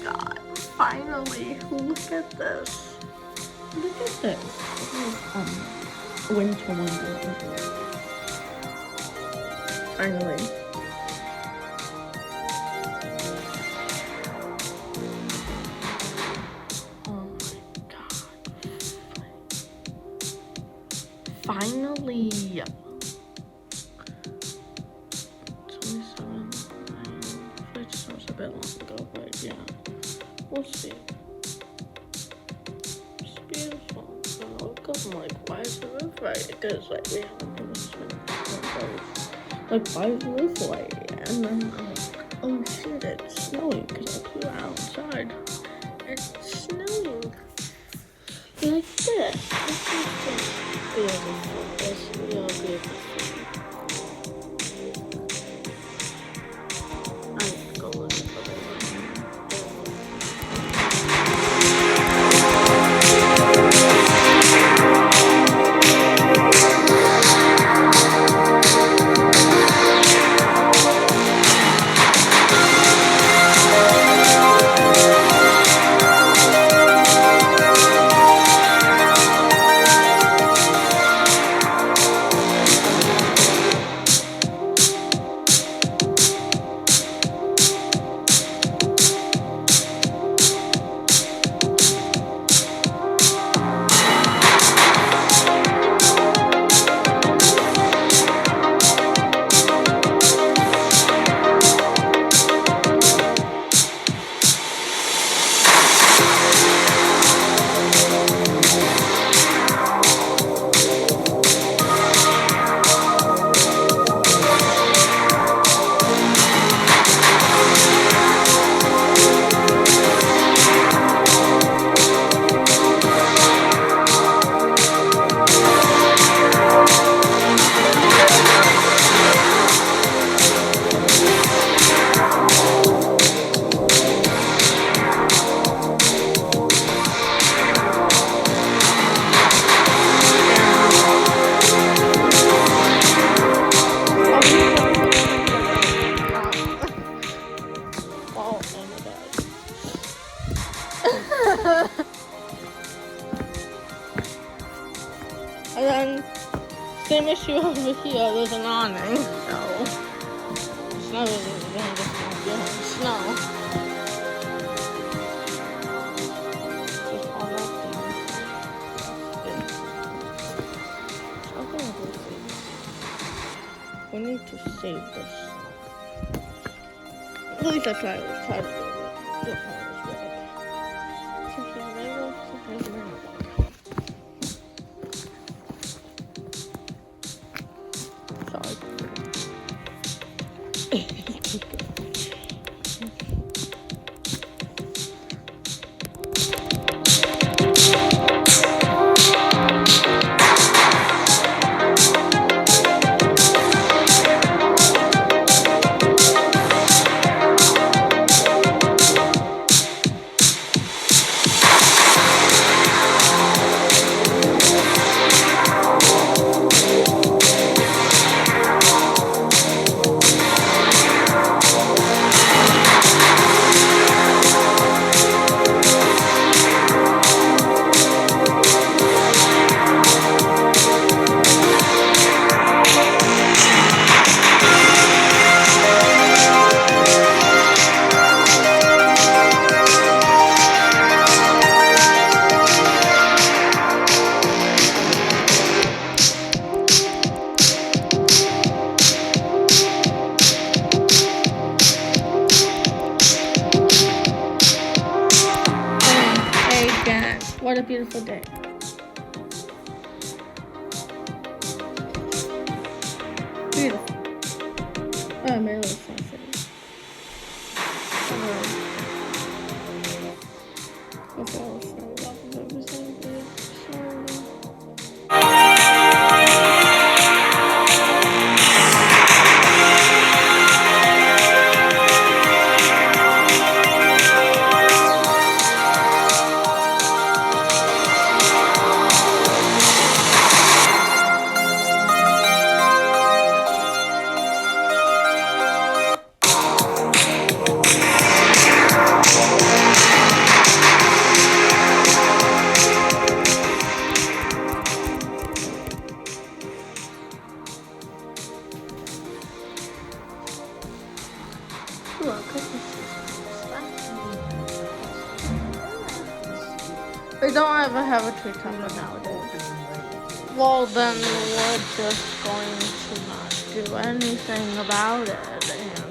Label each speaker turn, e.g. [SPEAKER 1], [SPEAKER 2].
[SPEAKER 1] god. Finally. Look at this. Look at this. This is, Winter Wonderland. Finally. Oh my god. Finally. 27. It just was a bit long ago, but yeah. We'll see. It's beautiful. I woke up, I'm like, why is the roof right? Because, like, we haven't been like, why is the roof white? And then I'm like, oh shit, it's snowing because I flew outside. It's snowing. Like this. This is just beautiful. It's real beautiful. I need to go look at the and then, same issue over here, there's an awning, so snow isn't going to just snow. Just all that thing. We need to save this. At least that's what I was trying to do. This one is red. Sometimes I will, sometimes I don't. What a beautiful day. Beautiful. Oh, my little sunset. What's all the snow levels of the sun? We don't ever have a tree topper nowadays. Well, then we're just going to not do anything about it.